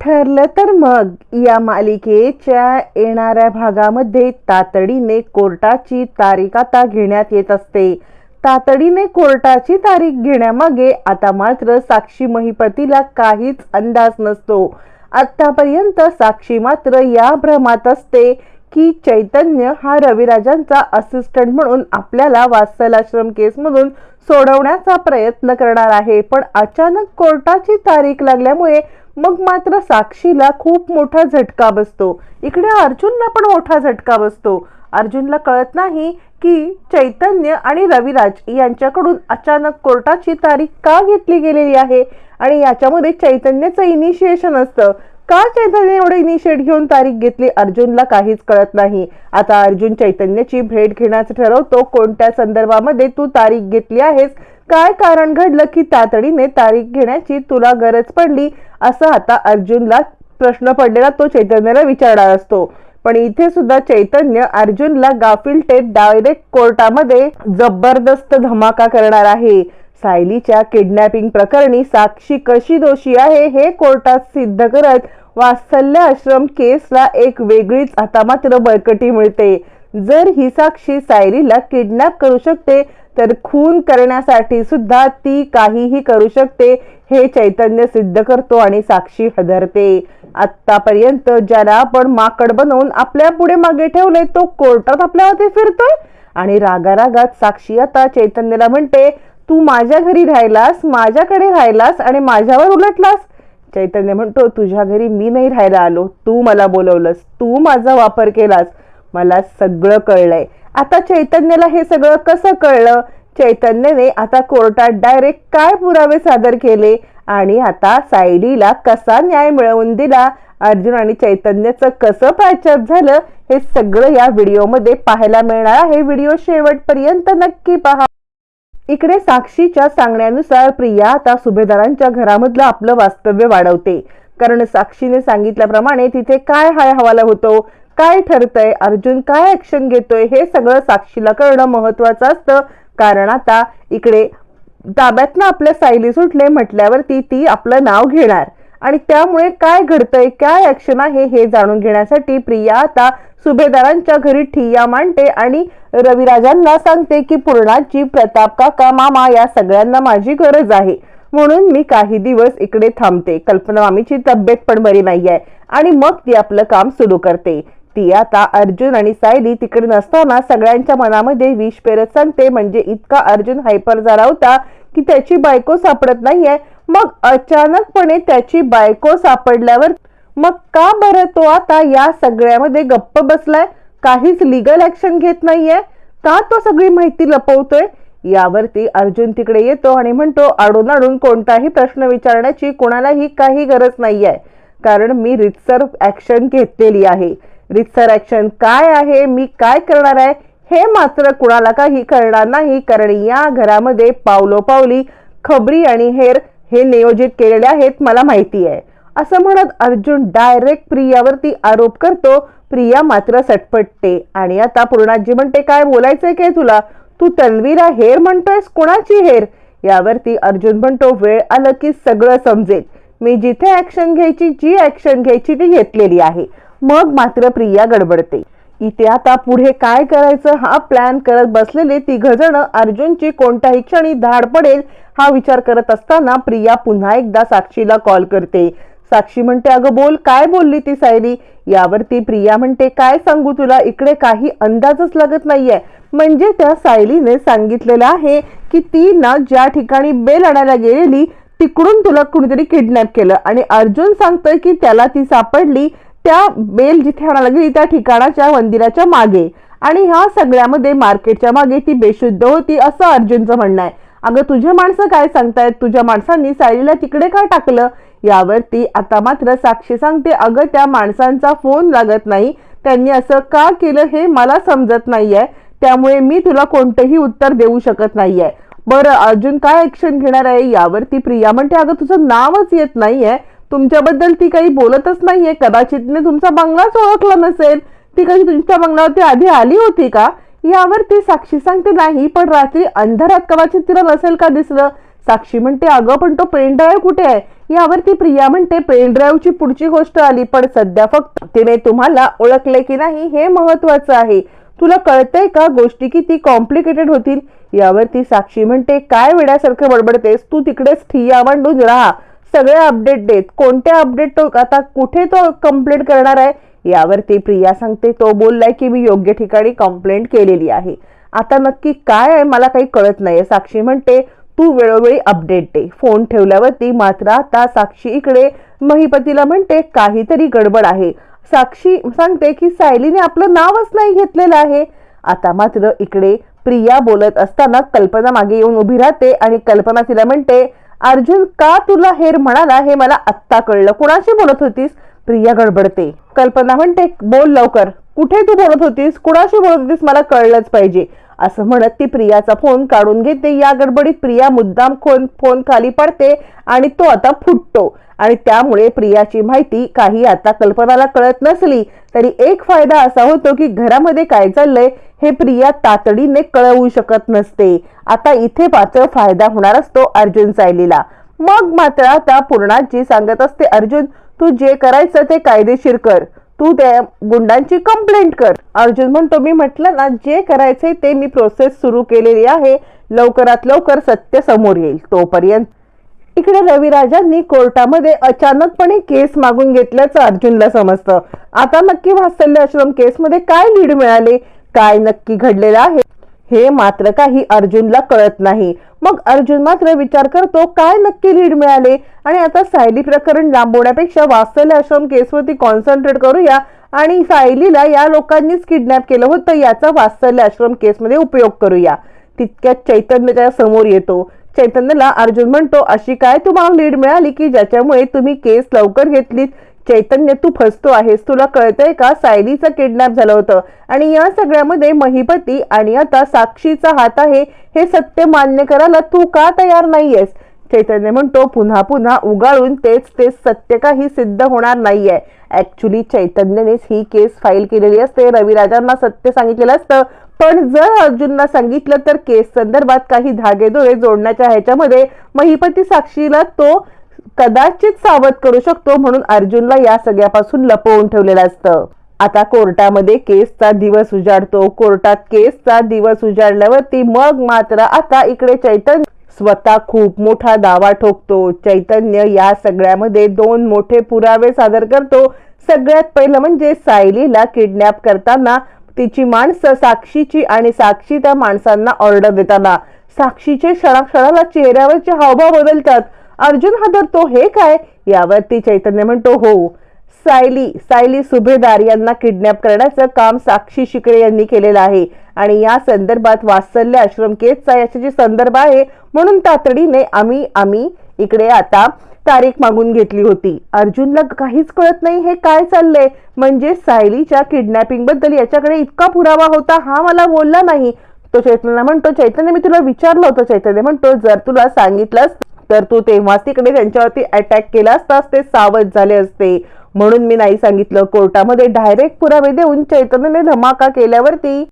ठरलं तर मग या मालिकेच्या येणाऱ्या भागामध्ये तातडीने कोर्टाची तारीख आता घेण्यात येत असते. तातडीने कोर्टाची तारीख घेण्यामागे आता मात्र साक्षी महिपतीला काहीच अंदाज नसतो. आतापर्यंत साक्षी मात्र या भ्रमात असते की चैतन्य हा रविराजांचा असिस्टंट म्हणून आपल्याला वात्सलाश्रम केसमधून सोडवण्याचा प्रयत्न करणार आहे. पण अचानक कोर्टाची तारीख लागल्यामुळे मग मात्र साक्षीला खूप मोठा झटका बसतो. इकडे अर्जुनला पण मोठा झटका बसतो. अर्जुनला कळत नाही की चैतन्य आणि रविराज यांच्याकडून अचानक कोर्टाची तारीख का घेतली गेलेली आहे आणि याच्यामध्ये चैतन्याचं इनिशिएशन असतं. का चैतन्य एवढं इनिशिएट घेऊन तारीख घेतली अर्जुनला काहीच कळत नाही. आता अर्जुन चैतन्याची भेट घेण्याचं ठरवतो. कोणत्या संदर्भामध्ये तू तारीख घेतली आहेस, काय कारण घडलं की तातडीने तारीख घेण्याची तुला गरज पडली, असं आता अर्जुनला प्रश्न पडलेला तो चैतन्याला विचारणार असतो. पण इथे सुद्धा चैतन्य अर्जुनला गाफीलटेत डायरेक्ट कोर्टामध्ये जबरदस्त धमाका करणार आहे. सायलीच्या किडनॅपिंग प्रकरणी साक्षी कशी दोषी आहे हे कोर्टात सिद्ध करत वात्सल्य आश्रम केसला एक वेगळीच आता मात्र बळकटी मिळते. जर ही साक्षी सायलीला किडनॅप करू शकते तर खून करण्यासाठी सुद्धा ती काहीही करू शकते हे चैतन्य सिद्ध करतो आणि साक्षी हदरते. आतापर्यंत ज्याला आपण माकड बनवून आपल्या पुढे मागे ठेवले तो कोर्टात आपल्यावरती फिरतोय आणि रागारागात साक्षी आता चैतन्याला म्हणते, तू माझ्या घरी राहिलास, माझ्याकडे राहिलास आणि माझ्यावर उलटलास. चैतन्य म्हणतो, तुझ्या घरी मी नाही राहायला आलो, तू मला बोलवलंस, तू माझा वापर केलास, मला सगळं कळलंय. आता चैतन्याला हे सगळं कसं कळलं? चैतन्यने आता कोर्टात डायरेक्ट काय पुरावे सादर केले आणि आता सायलीला कसा न्याय मिळवून दिला, अर्जुन आणि चैतन्याचं कसं पॅचअप झालं, हे सगळं या व्हिडिओमध्ये पाहायला मिळणार आहे. व्हिडिओ शेवटपर्यंत नक्की पहा. इकडे साक्षीच्या सांगण्यानुसार प्रिया आता सुभेदारांच्या घरामधलं आपलं वास्तव्य वाढवते. कारण साक्षीने सांगितल्याप्रमाणे तिथे काय हाय हवाला होतो, काय ठरतंय, अर्जुन काय ऍक्शन घेतोय हे सगळं साक्षीला कळणं महत्वाचं असतं. कारण आता इकडे ताब्यातनं आपल्या सायली सुटले म्हटल्यावरती ती आपलं नाव घेणार आणि त्यामुळे काय घडतंय, काय ऍक्शन आहे हे जाणून घेण्यासाठी प्रिया आता सुभेदारांच्या घरी ठिय्या मांडते आणि रविराजांना सांगते की पूर्णाजी, प्रताप काका, मामा या सगळ्यांना माझी गरज आहे म्हणून मी काही दिवस इकडे थांबते. कल्पना मामीची तब्येत पण बरी नाहीये आणि मग ती आपलं काम सुरू करते. ती आता अर्जुन आणि सायली तिकडे नसताना सगळ्यांच्या मनामध्ये विष पेरत सांगते. म्हणजे इतका अर्जुन हायपर झाला होता की त्याची बायको सापडत नाहीये. मग अचानकपणे त्याची बायको सापडल्यावर मग का बरं तो आता या सगळ्यामध्ये गप्प बसलाय, काहीच लिगल ऍक्शन घेत नाहीये, का तो सगळी माहिती लपवतोय? यावरती अर्जुन तिकडे येतो आणि म्हणतो, आडून आडून कोणताही प्रश्न विचारण्याची कोणालाही काही गरज नाहीये, कारण मी रितसर ऍक्शन घेतलेली आहे. रितसर ऍक्शन काय आहे, मी काय करणार आहे हे मात्र कुणाला काही कळणार नाही, कारण या घरामध्ये पावलोपावली खबरी आणि हेर हे नियोजित केलेले आहेत मला माहिती आहे, असं म्हणत अर्जुन डायरेक्ट प्रियावरती आरोप करतो. प्रिया मात्र सटपटते आणि आता पूर्णाजी म्हणते, काय बोलायचंय काय तुला, तू तन्वीला हेर म्हणतोयस, कोणाची हेर? यावरती अर्जुन म्हणतो, वेळ आलं की सगळं समजेल, मी जिथे ऍक्शन घ्यायची, जी ऍक्शन घ्यायची ती घेतलेली आहे. मग मात्र प्रिया गडबडते. इथे आता पुढे काय करायचं हा प्लॅन करत बसलेले तिघ जण अर्जुनची कोणत्याही क्षणी धाड पडेल हा विचार करत असताना प्रिया पुन्हा एकदा साक्षीला कॉल करते. साक्षी म्हणते, अगं बोल, काय बोलली ती सायली? यावरती प्रिया म्हणते, काय सांगू तुला, इकडे काही अंदाजच लागत नाहीये. म्हणजे त्या सायलीने सांगितलेलं आहे की ती ना ज्या ठिकाणी बेल आणायला गेलेली तिकडून तुला कुणीतरी किडनॅप केलं आणि अर्जुन सांगतोय की त्याला ती सापडली त्या बेल जिथे आणायला गेली त्या ठिकाणाच्या मंदिराच्या मागे आणि ह्या सगळ्यामध्ये मार्केटच्या मागे ती बेशुद्ध होती असं अर्जुनचं म्हणणं आहे. अगं तुझे माणसं काय सांगतायत, तुझ्या माणसांनी सायलीला तिकडे का टाकलं? यावरती आता मात्र साक्षी सांगते, अगं त्या माणसांचा फोन लागत नाही, त्यांनी असं का केलं हे मला समजत नाहीये, त्यामुळे मी तुला कोणतेही उत्तर देऊ शकत नाहीये. बरं अर्जुन काय ऍक्शन घेणार आहे? यावरती प्रिया म्हणते, अगं तुझं नावच येत नाहीये, तुमच्याबद्दल ती काही बोलतच नाहीये, कदाचित तुमचा बंगलाच ओळखला नसेल, ती कधी तुमच्या बंगल्यावरती आधी आली होती का? यावरती साक्षी सांगते, नाही, पण रात्री अंधारात कदाचित तिला नसेल का दिसलं. साक्षी म्हणते अगं पण तो पेन ड्राईव्ह कुठे आहे. यावरती प्रिया म्हणते पेन ड्राईव्हची पुढची गोष्ट आली, पण सध्या फक्त तिने तुम्हाला ओळखले की नाही हे महत्वाचं आहे. तुला कळतंय का गोष्टी किती कॉम्प्लिकेटेड होतील. यावरती साक्षी म्हणते काय वेड्यासारखं बडबडतेस, तू तिकडेच ठिय्या मांडून राहा, सगळे अपडेट देत. कोणते अपडेट, तो आता कुठे तो कंप्लेंट करणार आहे. यावरती प्रिया सांगते तो बोललाय की मी योग्य ठिकाणी कंप्लेंट केलेली आहे. आता नक्की काय आहे मला काही कळत नाहीये. साक्षी म्हणते तू वेळोवेळी अपडेट दे. फोन ठेवल्यावरती मात्र आता साक्षी इकडे महिपतीला म्हणते काहीतरी गडबड आहे. साक्षी सांगते की सायलीने आपलं नावच नाही घेतलेलं आहे. आता मात्र इकडे प्रिया बोलत असताना कल्पना मागे येऊन उभी राहते आणि कल्पना तिला म्हणते अर्जुन का तुला हेर म्हणाला हे मला आत्ता कळलं. कुणाशी बोलत होतीस. प्रिया गडबडते. कल्पना म्हणते बोल लवकर, कुठे तू बोलत होतीस, कुणाशी बोलत होतीस, मला कळलंच पाहिजे. असं म्हणत ती प्रियाचा फोन काढून घेते. या गडबडीत प्रिया मुद्दाम फोन खाली पडते आणि तो आता फुटतो आणि त्यामुळे प्रियाची माहिती काही आता कल्पनाला कळत नसली तरी एक फायदा असा होतो की घरामध्ये काय चाललंय हे प्रिया तातडीने कळवू शकत नसते. आता इथे मात्र फायदा होणार असतो अर्जुन सायलीला. मग मात्र आता पूर्णाजी सांगत असते अर्जुन तू जे करायचं ते कायदेशीर कर, तू त्या गुंडांची कंप्लेंट कर. अर्जुन म्हणतो मी म्हटलं ना जे करायचंय ते मी प्रोसेस सुरू केलेली आहे, लवकरात लवकर सत्य समोर येईल. तोपर्यंत इकडे रविराजांनी कोर्टामध्ये अचानकपणे केस मागून घेतल्याचं अर्जुनला समजतं. आता नक्की वात्सल्य आश्रम केसमध्ये काय लीड मिळाले, काय नक्की घडलेलं आहे हे मात्र काही अर्जुनला कळत नाही. मग अर्जुन मात्र विचार करतो काय नक्की लीड मिळाले आणि आता सायली प्रकरण लांबवण्यापेक्षा वात्सल्य आश्रम केसवरती कॉन्सन्ट्रेट करूया आणि सायलीला या लोकांनीच किडनॅप केलं होतं याचा वात्सल्य आश्रम केसमध्ये उपयोग करूया. तितक्यात चैतन्य समोर येतो. चैतन्यला अर्जुन म्हणतो अशी काय तुम्हाला लीड मिळाली की ज्याच्यामुळे तुम्ही केस लवकर घेतलीत. चैतन्य तू फसतो आहेस, तुला कळतंय का सायलीचं किडनॅप झालं होतं आणि या सगळ्यामध्ये महिपती आणि आता साक्षीचा हात आहे हे सत्य मान्य करायला तू का तयार नाहीयेस. चैतन्य म्हणतो पुन्हा पुन्हा उगाळून तेच सत्य काही सिद्ध होणार नाहीये. ऍक्च्युली चैतन्यनेच ही केस फाईल केलेली असते, रविराजांना सत्य सांगितलेलं असतं. पण जर अर्जुनला सांगितलं तर केस संदर्भात काही धागेदोरे जोडण्याच्या ह्याच्यामध्ये महिपती साक्षीला तो कदाचित सावध करू शकतो, म्हणून अर्जुनला या सगळ्यापासून लपवून ठेवलेलं असतं. आता कोर्टामध्ये केसचा दिवस उजाडतो. कोर्टात केसचा दिवस उजाडल्यावरती मग मात्र आता इकडे चैतन्य स्वतः खूप मोठा दावा ठोकतो. चैतन्य या सगळ्यामध्ये 2 मोठे पुरावे सादर करतो. सगळ्यात पहिलं म्हणजे सायलीला किडनॅप करताना तिची माणसं साक्षीची आणि साक्षी त्या माणसांना ऑर्डर देताना साक्षीचे क्षणाक्षणाला चेहऱ्यावरचे हावभाव बदलतात. अर्जुन हादरतो हे काय. यावरती चैतन्य म्हणतो हो सायली सुभेदार यांना किडनॅप करण्याचं काम साक्षी शिकरे यांनी केलेलं आहे आणि या संदर्भात वात्सल्य आश्रम केसचा याची संदर्भ आहे म्हणून तातडीने आम्ही इकडे आता तारीख मागून घेतली होती. अर्जुनला काहीच कळत नाही हे काय चाललंय. म्हणजे सायलीच्या किडनॅपिंग बद्दल याच्याकडे इतका पुरावा होता हा मला बोलला नाही. तो चैतन्यला म्हणतो चैतन्य मी तुला विचारलं होतं. चैतन्य म्हणतो जर तुला सांगितलंस तर तू तेव्हाच तिकडे त्यांच्यावरती अटॅक केला असतास, ते सावध झाले असते म्हणून मी नाही सांगितलं. कोर्टामध्ये डायरेक्ट पुरावे देऊन चैतन्यने धमाका केल्यावरती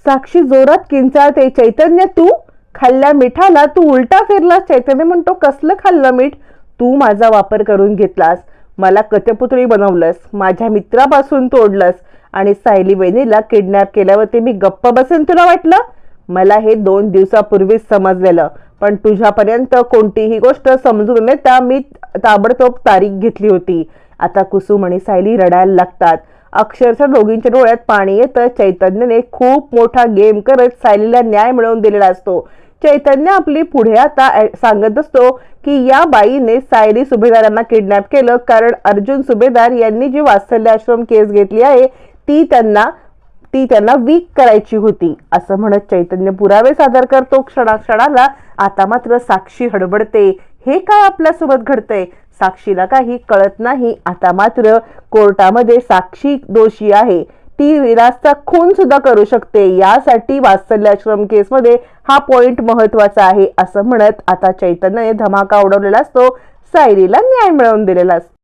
साक्षी जोरात किंचाळते चैतन्य तू खाल्ल्या मिठाला तू उलटा फिरलास. चैतन्य म्हणतो कसलं खाल्लं मीठ. तू माझा वापर करून घेतलास, मला कथपुतळी बनवलंस, माझ्या मित्रापासून तोडलंस आणि सायली बहिणीला किडनॅप केल्यावरती मी गप्प बसेन तुला वाटलं. मला हे 2 दिवसापूर्वीच समजलेलं, पण तुझ्यापर्यंत कोणतीही गोष्ट समजून नेता मी ताबडतोब तारीख घेतली होती. आता कुसुम आणि सायली रडायला लागतात. अक्षरशः दोघींच्या डोळ्यात पाणी येतं. चैतन्यने खूप मोठा गेम करत सायलीला न्याय मिळवून दिलेला असतो. चैतन्य आपली पुढे आता सांगत असतो की या बाईने सायली सुभेदारांना किडनॅप केलं कारण अर्जुन सुभेदार यांनी जी वात्सल्य आश्रम केस घेतली आहे ती त्यांना वीक करायची होती असं म्हणत चैतन्य पुरावे सादर करतो क्षणाक्षणाला. आता मात्र साक्षी हडबडते. हे काय आपल्यासोबत घडतंय. साक्षीला काही कळत नाही. आता मात्र कोर्टामध्ये साक्षी दोषी आहे, ती विलासचा खून सुद्धा करू शकते. यासाठी वात्सल्य आश्रम केसमध्ये हा पॉइंट महत्वाचा आहे असं म्हणत आता चैतन्यने धमाका उडवलेला असतो. सायलीला न्याय मिळवून दिलेला असतो.